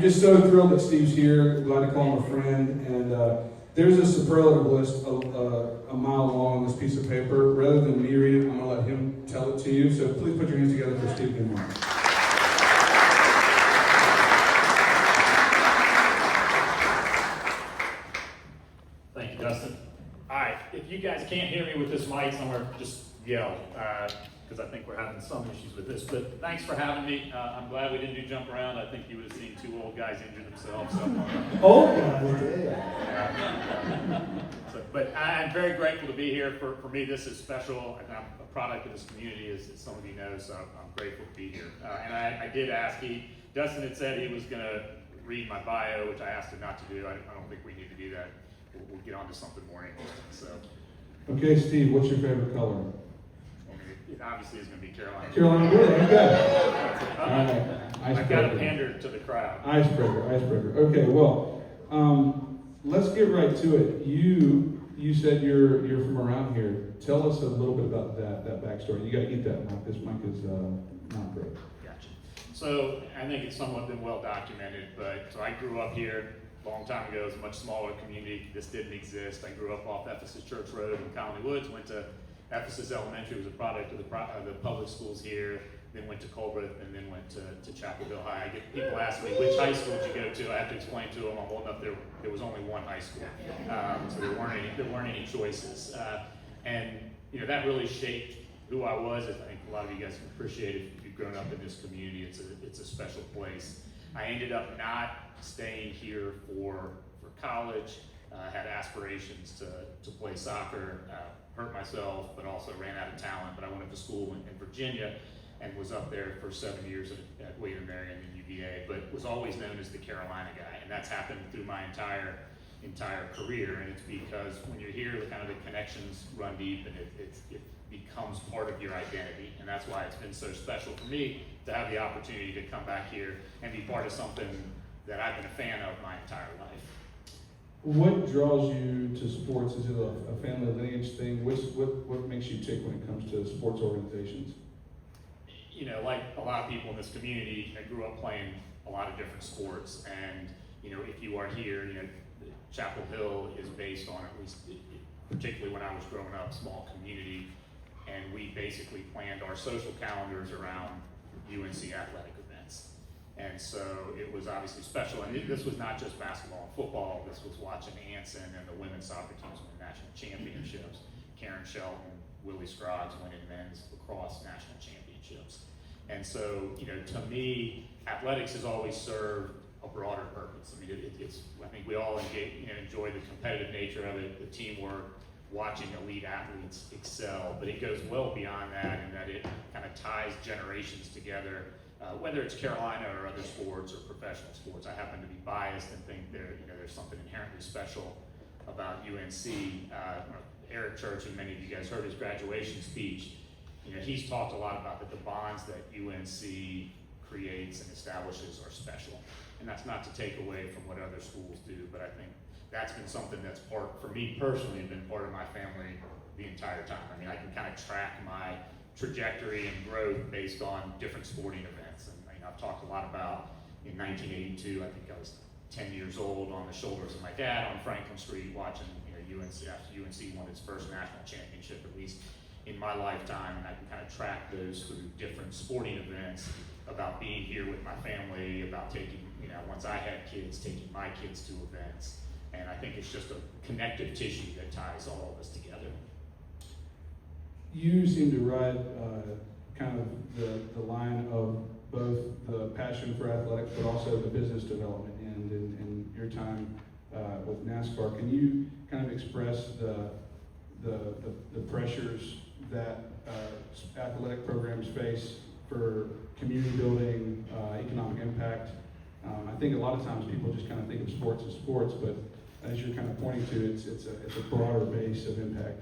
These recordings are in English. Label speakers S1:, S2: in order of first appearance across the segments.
S1: just so thrilled that Steve's here. Glad to call him a friend. And there's a superlative list a mile long on this piece of paper. Rather than me read it, I'm going to let him tell it to you. So please put your hands together for Steve Newmark.
S2: Thank you, Dustin. All right, if you guys can't hear me with this mic somewhere, just yell, because I think we're having some issues with this. But thanks for having me. I'm glad we didn't do jump around. I think you would have seen two old guys injure themselves.
S1: Old guys,
S2: But I'm very grateful to be here. For me, this is special. I'm a product of this community, as some of you know, so I'm grateful to be here. And I did ask, Dustin had said he was going to read my bio, which I asked him not to do. I don't think we need to do that. We'll get on to something more interesting. So,
S1: okay, Steve, what's your favorite color?
S2: It obviously is going to be Carolina.
S1: Carolina blue. Okay. All right.
S2: I've got to pander to the crowd.
S1: Icebreaker. Okay, well, let's get right to it. You said you're from around here. Tell us a little bit about that backstory. You got to eat that mic. This mic is not great.
S2: Gotcha. So I think it's somewhat been well documented, but so I grew up here a long time ago. It was a much smaller community. This didn't exist. I grew up off Ephesus Church Road in Colony Woods, went to Ephesus Elementary, was a product of the public schools here, then went to Colbert, and then went to Chapel Hill High. I get people ask me, which high school did you go to? I have to explain to them, I'm old enough, there was only one high school. So there weren't any choices. And that really shaped who I was. I think a lot of you guys can appreciate it if you've grown up in this community. It's a special place. I ended up not staying here for college. Had aspirations to play soccer, hurt myself, but also ran out of talent. But I went to school in Virginia and was up there for 7 years at William & Mary and then UVA, but was always known as the Carolina guy. And that's happened through my entire career. And it's because when you're here, the connections run deep, and it becomes part of your identity. And that's why it's been so special for me to have the opportunity to come back here and be part of something that I've been a fan of my entire life.
S1: What draws you to sports? Is it a family lineage thing? What makes you tick when it comes to sports organizations?
S2: Like a lot of people in this community, I grew up playing a lot of different sports. And, if you are here, Chapel Hill is based on, at least particularly when I was growing up, small community. And we basically planned our social calendars around UNC athletic events. And so it was obviously special. And this was not just basketball and football. This was watching Anson and the women's soccer teams win national championships. Karen Shelton, Willie Scroggs winning men's lacrosse national championships. And so, to me, athletics has always served a broader purpose. I mean, I think we all enjoy the competitive nature of it, the teamwork, watching elite athletes excel, but it goes well beyond that in that it kind of ties generations together. Whether it's Carolina or other sports or professional sports, I happen to be biased and think there's something inherently special about UNC. Eric Church, and many of you guys heard his graduation speech. He's talked a lot about that the bonds that UNC creates and establishes are special. And that's not to take away from what other schools do, but I think that's been something that's for me personally, been part of my family the entire time. I mean, I can kind of track my trajectory and growth based on different sporting events. And I've talked a lot about in 1982, I think I was 10 years old on the shoulders of my dad on Franklin Street watching UNC after UNC won its first national championship, at least in my lifetime. And I can kind of track those through different sporting events about being here with my family, about taking, once I had kids, taking my kids to events. And I think it's just a connective tissue that ties all of us together.
S1: You seem to ride kind of the line of both the passion for athletics, but also the business development end in your time with NASCAR. Can you kind of express the pressures that athletic programs face for community building, economic impact? I think a lot of times people just kind of think of sports as sports, but as you're kind of pointing to, it's a broader base of impact.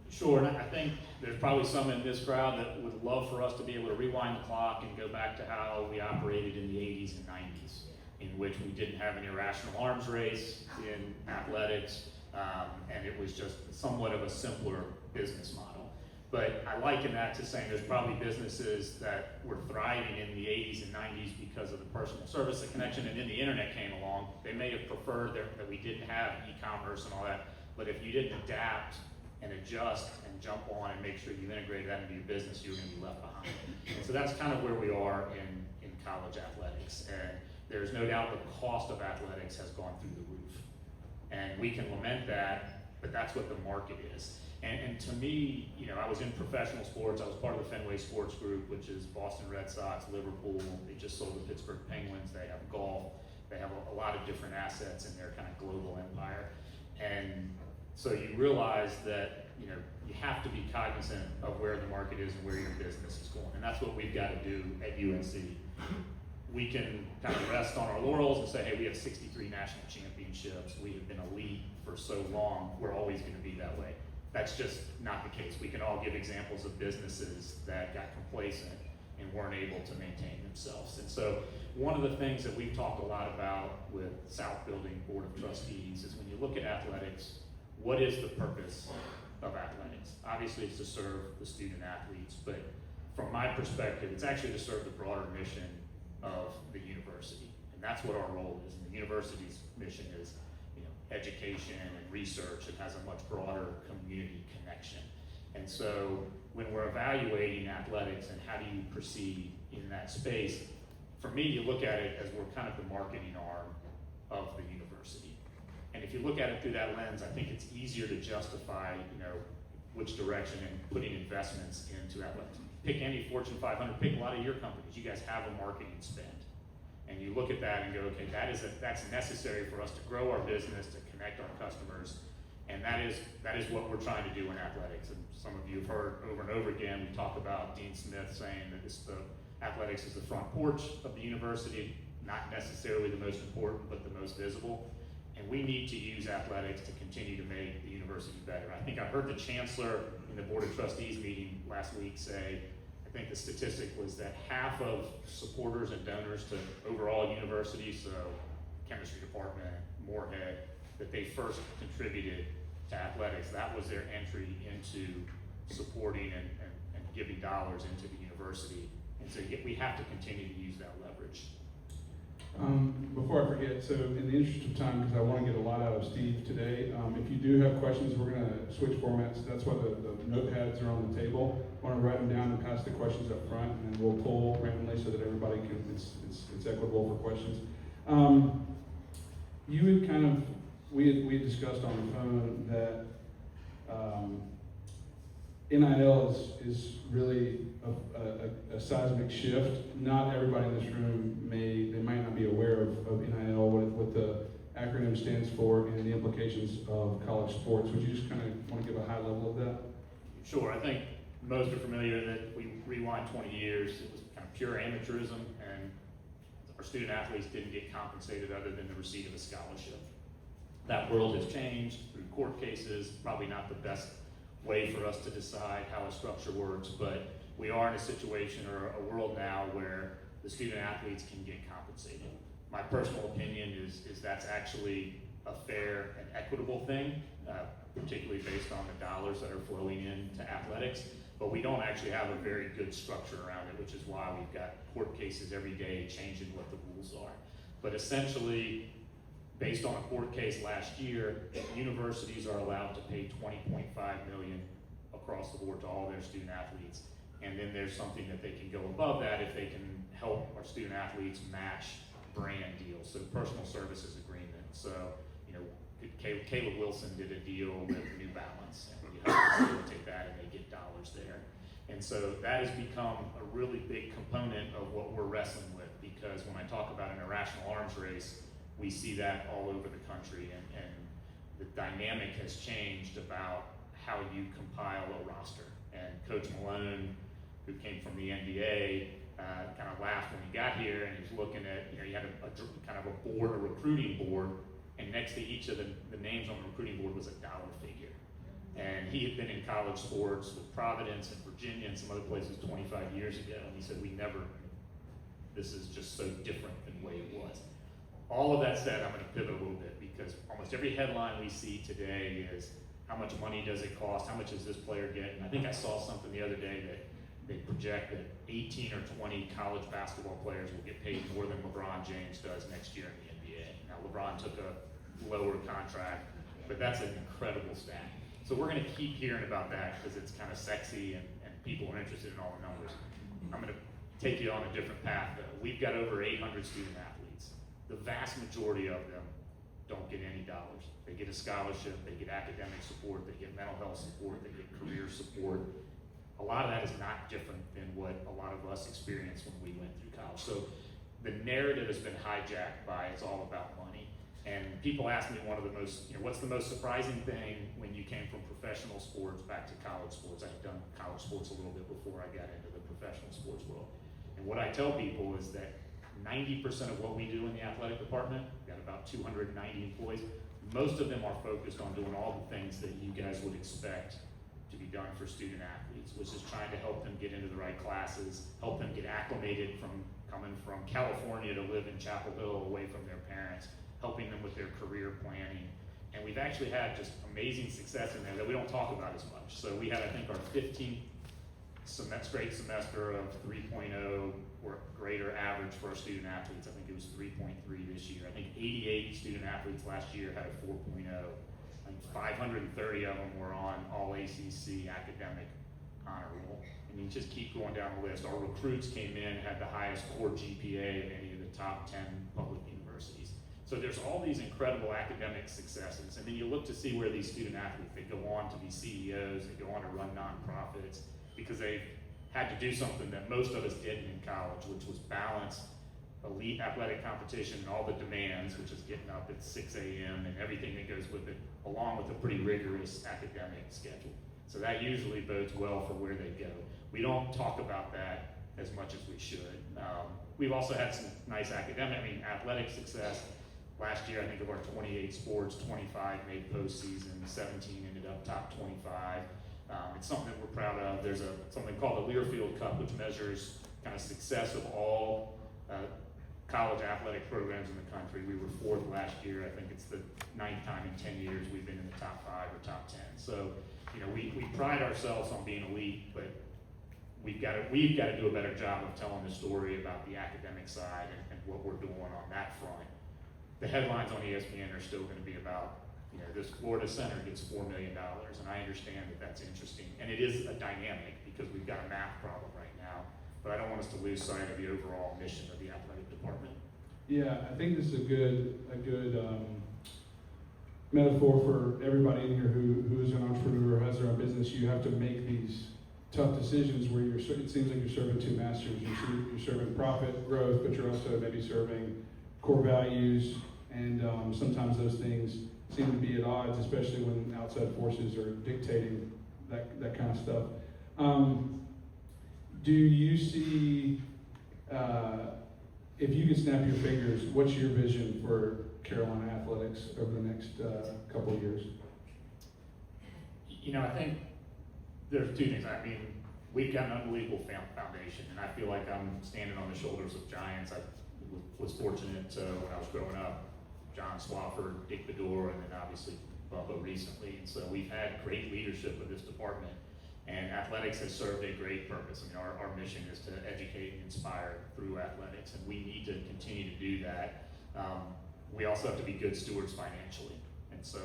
S2: Sure, and I think there's probably some in this crowd that would love for us to be able to rewind the clock and go back to how we operated in the 80s and 90s, in which we didn't have an irrational arms race in athletics, and it was just somewhat of a simpler business model. But I liken that to saying there's probably businesses that were thriving in the 80s and 90s because of the personal service, the connection, and then the internet came along. They may have preferred that we didn't have e-commerce and all that, but if you didn't adapt and adjust and jump on and make sure you integrated that into your business, you're going to be left behind. And so that's kind of where we are in college athletics. And there's no doubt the cost of athletics has gone through the roof. And we can lament that, but that's what the market is. And to me, you know, I was in professional sports. I was part of the Fenway Sports Group, which is Boston Red Sox, Liverpool. They just sold the Pittsburgh Penguins. They have golf. They have a lot of different assets in their kind of global empire. And so you realize that, you know, you have to be cognizant of where the market is and where your business is going. And that's what we've got to do at UNC. We can kind of rest on our laurels and say, hey, we have 63 national championships. We have been elite for so long. We're always going to be that way. That's just not the case. We can all give examples of businesses that got complacent and weren't able to maintain themselves. And so one of the things that we've talked a lot about with South Building Board of Trustees is when you look at athletics, what is the purpose of athletics? Obviously it's to serve the student athletes, but from my perspective, it's actually to serve the broader mission of the university. And that's what our role is. And the university's mission is, you know, education and research. It has a much broader community connection. And so when we're evaluating athletics and how do you proceed in that space, for me, you look at it as we're kind of the marketing arm of the university. And if you look at it through that lens, I think it's easier to justify, you know, which direction and putting investments into athletics. Pick any Fortune 500, pick a lot of your companies. You guys have a marketing spend. And you look at that and go, okay, that's necessary for us to grow our business, to connect our customers. And that is what we're trying to do in athletics. And some of you have heard over and over again, we talk about Dean Smith saying that athletics is the front porch of the university, not necessarily the most important, but the most visible. And we need to use athletics to continue to make the university better. I think I heard the chancellor in the Board of Trustees meeting last week say, I think the statistic was that half of supporters and donors to overall universities, so chemistry department, Moorhead, that they first contributed to athletics. That was their entry into supporting and giving dollars into the university. And so we have to continue to use that leverage.
S1: Before I forget, so in the interest of time, because I want to get a lot out of Steve today, if you do have questions, we're going to switch formats. That's why the notepads are on the table. I want to write them down and pass the questions up front, and then we'll pull randomly so that everybody can, it's equitable for questions. You had kind of, we had discussed on the phone that NIL is really a seismic shift. Not everybody in this room might not be aware of NIL, what the acronym stands for, and the implications of college sports. Would you just kind of want to give a high level of that?
S2: Sure. I think most are familiar that we rewind 20 years. It was kind of pure amateurism, and our student athletes didn't get compensated other than the receipt of a scholarship. That world has changed through court cases. Probably not the best way for us to decide how a structure works, but we are in a situation or a world now where the student athletes can get compensated. My personal opinion is that's actually a fair and equitable thing, particularly based on the dollars that are flowing into athletics, but we don't actually have a very good structure around it, which is why we've got court cases every day changing what the rules are. But essentially, based on a court case last year, universities are allowed to pay $20.5 million across the board to all their student athletes. And then there's something that they can go above that if they can help our student athletes match brand deals, so personal services agreement. So, you know, Caleb Wilson did a deal with New Balance, and we help facilitate that, and they get dollars there. And so that has become a really big component of what we're wrestling with, because when I talk about an irrational arms race, we see that all over the country, and the dynamic has changed about how you compile a roster. And Coach Malone, who came from the NBA, kind of laughed when he got here, and he was looking at, you know, you had a kind of a board, a recruiting board, and next to each of the names on the recruiting board was a dollar figure. And he had been in college sports with Providence and Virginia and some other places 25 years ago, and he said, this is just so different than the way it was. All of that said, I'm going to pivot a little bit, because almost every headline we see today is how much money does it cost, how much does this player get? And I think I saw something the other day that they project that 18 or 20 college basketball players will get paid more than LeBron James does next year in the NBA. Now LeBron took a lower contract, but that's an incredible stat. So we're gonna keep hearing about that because it's kind of sexy and people are interested in all the numbers. I'm gonna take you on a different path though. We've got over 800 student athletes. The vast majority of them don't get any dollars. They get a scholarship, they get academic support, they get mental health support, they get career support. A lot of that is not different than what a lot of us experienced when we went through college. So the narrative has been hijacked by it's all about money. And people ask me one of the most, what's the most surprising thing when you came from professional sports back to college sports? I had done college sports a little bit before I got into the professional sports world. And what I tell people is that 90% of what we do in the athletic department, we've got about 290 employees, most of them are focused on doing all the things that you guys would expect to be done for student athletes, which is trying to help them get into the right classes, help them get acclimated from coming from California to live in Chapel Hill away from their parents, helping them with their career planning. And we've actually had just amazing success in there that we don't talk about as much. So we had, I think, our 15th straight semester of 3.0 or greater average for our student athletes. I think it was 3.3 this year. I think 88 student athletes last year had a 4.0. I think 530 of them were on all ACC academic honor roll. And you just keep going down the list. Our recruits came in, had the highest core GPA of any of the top 10 public universities. So there's all these incredible academic successes. And then you look to see where these student athletes, they go on to be CEOs, they go on to run nonprofits, because they've had to do something that most of us didn't in college, which was balance elite athletic competition and all the demands, which is getting up at 6 a.m. and everything that goes with it, along with a pretty rigorous academic schedule. So that usually bodes well for where they go. We don't talk about that as much as we should. We've also had some nice athletic success. Last year, I think of our 28 sports, 25 made postseason, 17 ended up top 25. It's something that we're proud of. There's something called the Learfield Cup, which measures kind of success of all college athletic programs in the country. We were 4th last year. I think it's the 9th time in 10 years we've been in the top 5 or top 10. So, we pride ourselves on being elite, but we've got to do a better job of telling the story about the academic side and what we're doing on that front. The headlines on ESPN are still going to be about, this Florida center gets $4 million, and I understand that that's interesting, and it is a dynamic because we've got a math problem right now, but I don't want us to lose sight of the overall mission of the athletic department.
S1: Yeah, I think this is a good metaphor for everybody in here who is an entrepreneur or has their own business. You have to make these tough decisions where it seems like you're serving two masters. You're serving profit, growth, but you're also maybe serving core values, and sometimes those things seem to be at odds, especially when outside forces are dictating that kind of stuff. Do you see, if you could snap your fingers, what's your vision for Carolina athletics over the next couple of years?
S2: I think there's two things. We've got an unbelievable foundation, and I feel like I'm standing on the shoulders of giants. I was fortunate when I was growing up, John Swafford, Dick Bedore, and then obviously Bubba recently. And so we've had great leadership of this department, and athletics has served a great purpose. Our mission is to educate and inspire through athletics, and we need to continue to do that. We also have to be good stewards financially. And so,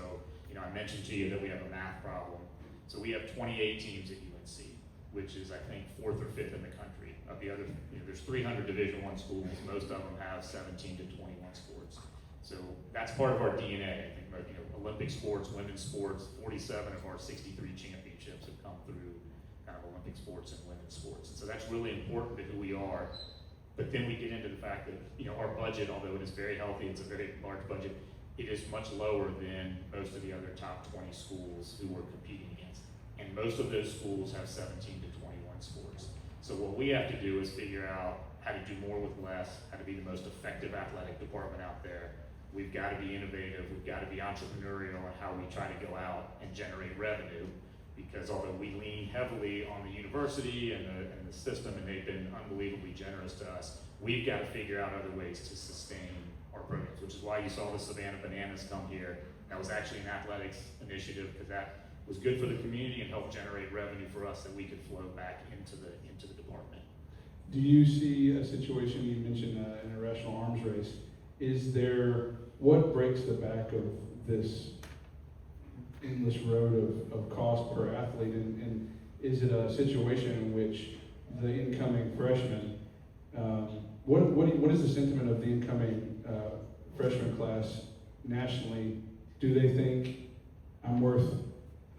S2: I mentioned to you that we have a math problem. So we have 28 teams at UNC, which is, I think, 4th or 5th in the country. Of the other, there's 300 Division I schools. Most of them have 17 to 21 sports. So that's part of our DNA. I think, Olympic sports, women's sports, 47 of our 63 championships have come through kind of Olympic sports and women's sports. And so that's really important to who we are. But then we get into the fact that, our budget, although it is very healthy, it's a very large budget, it is much lower than most of the other top 20 schools who we're competing against. And most of those schools have 17 to 21 sports. So what we have to do is figure out how to do more with less, how to be the most effective athletic department out there. We've got to be innovative, we've got to be entrepreneurial in how we try to go out and generate revenue, because although we lean heavily on the university and the system, and they've been unbelievably generous to us, we've got to figure out other ways to sustain our programs, which is why you saw the Savannah Bananas come here. That was actually an athletics initiative, because that was good for the community and helped generate revenue for us that we could flow back into the department.
S1: Do you see a situation, you mentioned an irrational arms race, what breaks the back of this endless road of cost per athlete, and is it a situation in which the incoming freshman, what is the sentiment of the incoming freshman class nationally? Do they think I'm worth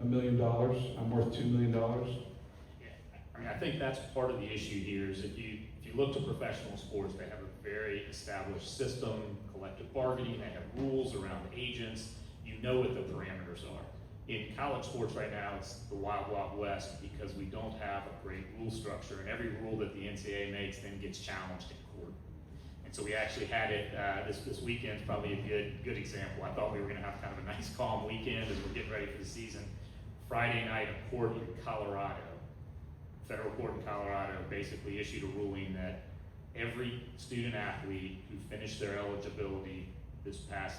S1: $1 million, I'm worth $2 million?
S2: Yeah, I mean, I think that's part of the issue here is if you look to professional sports, they have a very established system, collective bargaining, they have rules around agents, you know what the parameters are. In college sports right now, it's the wild, wild west because we don't have a great rule structure, and every rule that the NCAA makes then gets challenged in court. And so we actually had it, this weekend's probably a good example. I thought we were gonna have kind of a nice calm weekend as we're getting ready for the season. Friday night, a court in Colorado, federal court in Colorado, basically issued a ruling that every student athlete who finished their eligibility this past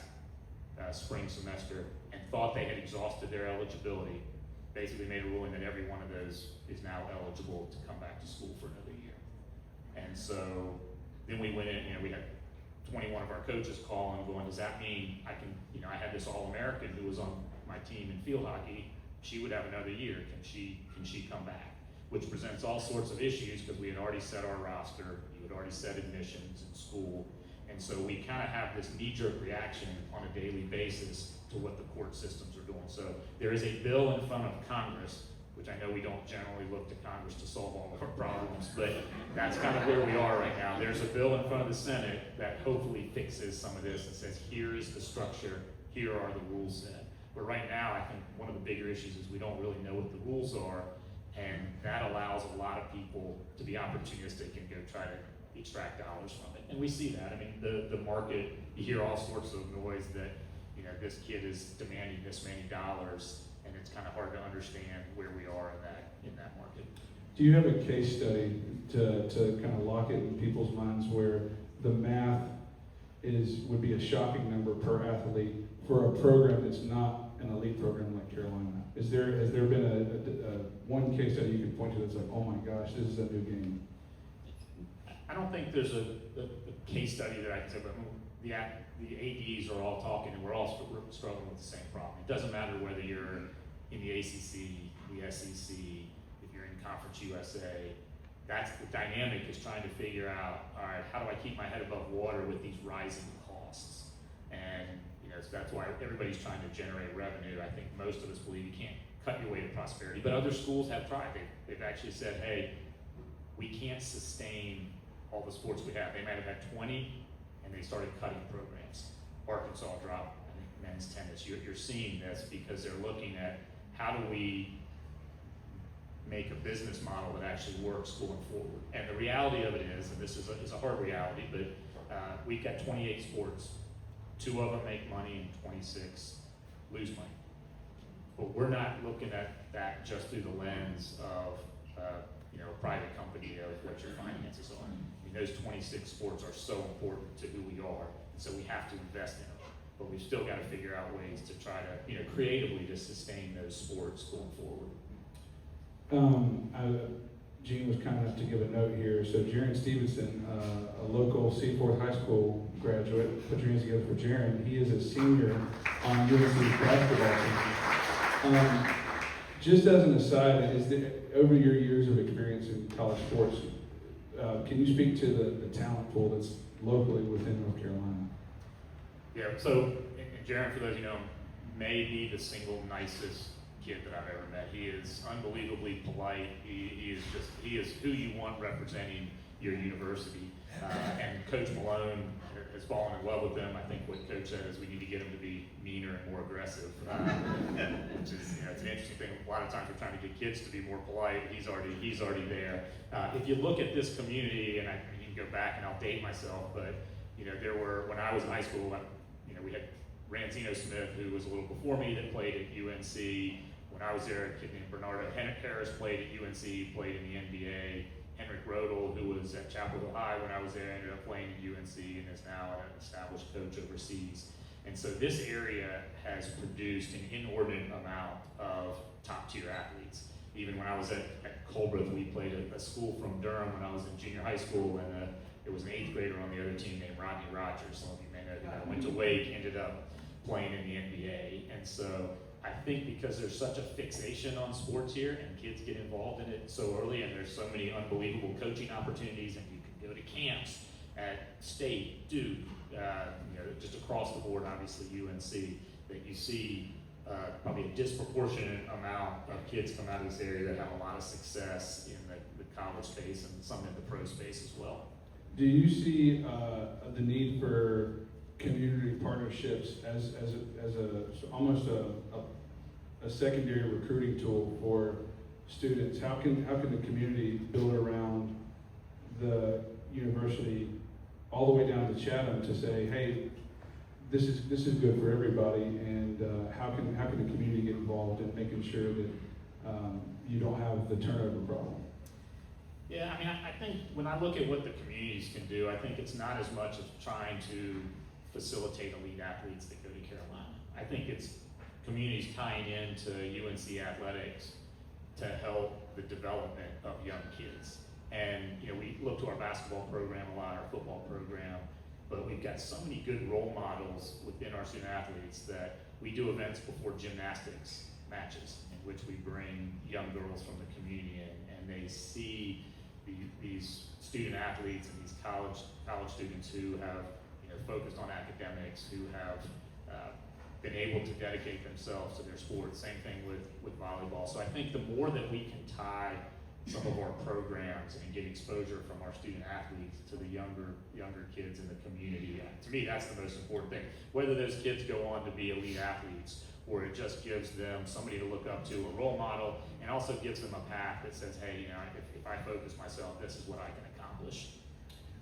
S2: spring semester and thought they had exhausted their eligibility, basically made a ruling that every one of those is now eligible to come back to school for another year. And so then we went in, we had 21 of our coaches calling, going, does that mean I can, I had this All-American who was on my team in field hockey, she would have another year, can she come back? Which presents all sorts of issues because we had already set our roster, you had already set admissions in school, and so we kind of have this knee-jerk reaction on a daily basis to what the court systems are doing. So there is a bill in front of Congress, which I know we don't generally look to Congress to solve all of our problems, but that's kind of where we are right now. There's a bill in front of the Senate that hopefully fixes some of this and says, here is the structure, here are the rules set. But right now, I think one of the bigger issues is we don't really know what the rules are, and that allows a lot of people to be opportunistic and go try to extract dollars from it. And we see that. I mean, the market, you hear all sorts of noise that, this kid is demanding this many dollars, and it's kind of hard to understand where we are in that market.
S1: Do you have a case study to kind of lock it in people's minds where the math would be a shocking number per athlete for a program that's not an elite program like Carolina? Has there been a one case study you can point to that's like, oh my gosh, this is a new game?
S2: I don't think there's a case study that I can say, but the ADs are all talking and we're all struggling with the same problem. It doesn't matter whether you're in the ACC, the SEC, if you're in Conference USA, that's the dynamic is trying to figure out, all right, how do I keep my head above water with these rising costs? And so that's why everybody's trying to generate revenue. I think most of us believe you can't cut your way to prosperity, but other schools have tried. They've actually said, hey, we can't sustain all the sports we have. They might have had 20 and they started cutting programs. Arkansas dropped, I think, men's tennis. You're seeing this because they're looking at how do we make a business model that actually works going forward. And the reality of it is, and this is a hard reality, but we've got 28 sports. 2 of them make money and 26 lose money. But we're not looking at that just through the lens of a private company of what your finances are. I mean, those 26 sports are so important to who we are, and so we have to invest in them. But we've still got to figure out ways to try to, creatively to sustain those sports going forward.
S1: Gene was kind enough to give a note here. So Jaron Stevenson, a local Seaforth High School graduate, put your hands together for Jaron. He is a senior on UNC's basketball team. Just as an aside, over your years of experience in college sports, can you speak to the talent pool that's locally within North Carolina?
S2: Yeah, so Jaron, for those you know, may be the single nicest kid that I've ever met. He is unbelievably polite. He is who you want representing your university. And Coach Malone has fallen in love with him. I think what Coach said is we need to get him to be meaner and more aggressive, which is it's an interesting thing. A lot of times we're trying to get kids to be more polite. He's already there. If you look at this community, and you can go back and I'll date myself, but there were, when I was in high school, we had Ranzino Smith, who was a little before me, that played at UNC. When I was there, a kid named Bernardo Harris played at UNC, played in the NBA. Henrik Rodel, who was at Chapel Hill High when I was there, ended up playing at UNC and is now an established coach overseas. And so this area has produced an inordinate amount of top tier athletes. Even when I was at Colbreth, we played a school from Durham when I was in junior high school, and there was an 8th grader on the other team named Rodney Rogers. Some of you may know that. Went to Wake, ended up playing in the NBA. And so I think because there's such a fixation on sports here and kids get involved in it so early, and there's so many unbelievable coaching opportunities, and you can go to camps at State, Duke, just across the board, obviously UNC, that you see probably a disproportionate amount of kids come out of this area that have a lot of success in the college space and some in the pro space as well.
S1: Do you see the need for community partnerships as almost a secondary recruiting tool for students? How can the community build around the university all the way down to Chatham to say, hey, this is good for everybody, and how can the community get involved in making sure that you don't have the turnover problem?
S2: Yeah, I mean, I think when I look at what the communities can do, I think it's not as much of trying to facilitate elite athletes that go to Carolina. I think it's communities tying into UNC athletics to help the development of young kids. And we look to our basketball program a lot, our football program, but we've got so many good role models within our student athletes that we do events before gymnastics matches in which we bring young girls from the community in, and they see these student athletes and these college students who have focused on academics, who have been able to dedicate themselves to their sport. Same thing with volleyball. So I think the more that we can tie some of our programs and get exposure from our student athletes to the younger kids in the community, to me that's the most important thing. Whether those kids go on to be elite athletes, or it just gives them somebody to look up to, a role model, and also gives them a path that says, hey, if I focus myself, this is what I can accomplish.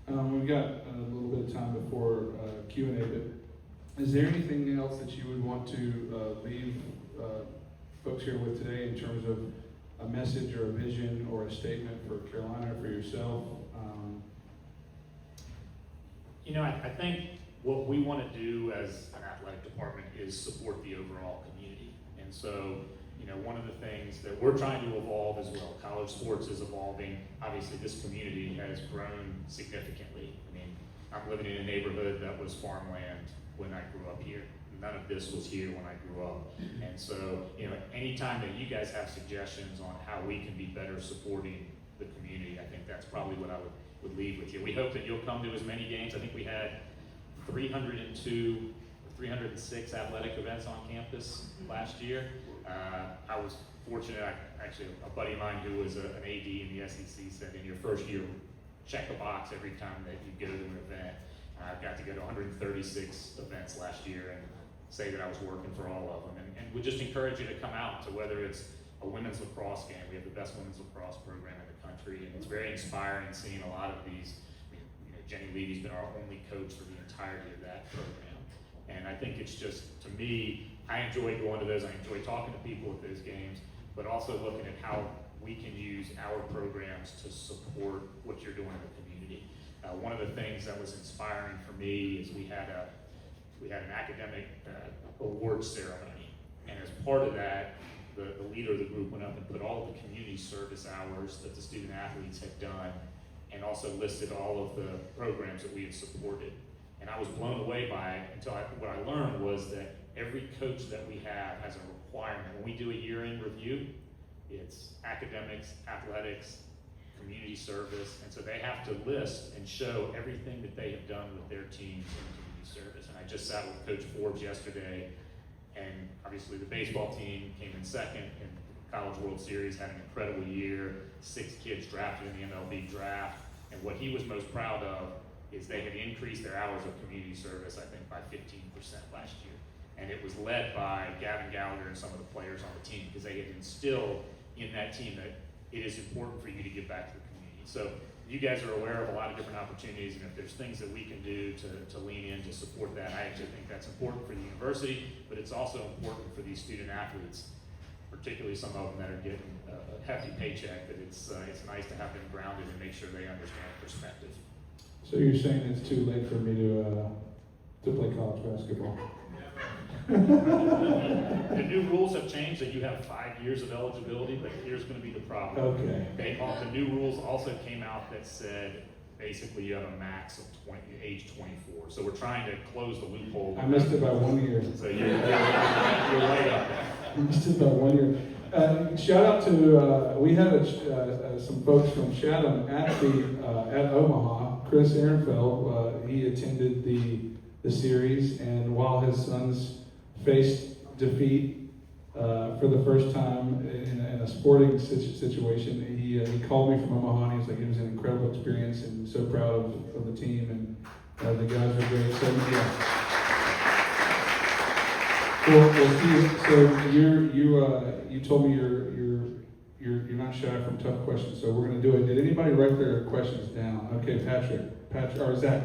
S1: We've got a little bit of time before Q&A, but is there anything else that you would want to leave folks here with today in terms of a message or a vision or a statement for Carolina, for yourself?
S2: I think what we want to do as an athletic department is support the overall community. And so, one of the things that we're trying to evolve as well, college sports is evolving. Obviously, this community has grown significantly. I mean, I'm living in a neighborhood that was farmland when I grew up here. None of this was here when I grew up. And so, anytime that you guys have suggestions on how we can be better supporting the community, I think that's probably what I would leave with you. We hope that you'll come to as many games. I think we had 302 or 306 athletic events on campus last year. I was fortunate, actually a buddy of mine who was an AD in the SEC said in your first year, check a box every time that you go to an event. I've got to go to 136 events last year and say that I was working for all of them. And we just encourage you to come out to whether it's a women's lacrosse game. We have the best women's lacrosse program in the country, and it's very inspiring seeing a lot of these. Jenny Levy's been our only coach for the entirety of that program. And I think it's just, to me, I enjoy going to those, I enjoy talking to people at those games, but also looking at how we can use our programs to support what you're doing in the community. One of the things that was inspiring for me is we had an academic awards ceremony, and as part of that, the leader of the group went up and put all of the community service hours that the student athletes had done, and also listed all of the programs that we had supported. And I was blown away by it until what I learned was that every coach that we have has a requirement. When we do a year-end review, it's academics, athletics, community service, and so they have to list and show everything that they have done with their teams in community service. And I just sat with Coach Forbes yesterday, and obviously the baseball team came in second in the College World Series, had an incredible year, 6 kids drafted in the MLB draft, and what he was most proud of is they had increased their hours of community service, I think, by 15% last year. And it was led by Gavin Gallagher and some of the players on the team, because they had instilled in that team that it is important for you to give back to the community. So you guys are aware of a lot of different opportunities, and if there's things that we can do to lean in to support that, I actually think that's important for the university, but it's also important for these student athletes, particularly some of them that are getting a hefty paycheck, that it's nice to have them grounded and make sure they understand perspective.
S1: So you're saying it's too late for me to play college basketball?
S3: The new rules have changed that you have 5 years of eligibility, but here's going to be the problem.
S1: Okay.
S3: The new rules also came out that said basically you have a max of age 24. So we're trying to close the loophole.
S1: I missed it by 1 year.
S3: So you're right up there.
S1: I missed it by 1 year. Shout out to, we had some folks from Chatham at Omaha. Chris Ehrenfeld, he attended the series, and while his sons faced defeat for the first time in a sporting situation, he called me from Omaha, and he was like, it was an incredible experience, and so proud of the team, and the guys were great. So yeah. Well, Steve, so you told me you're not shy from tough questions, so we're going to do it. Did anybody write their questions down? Okay, Patrick, or Zach.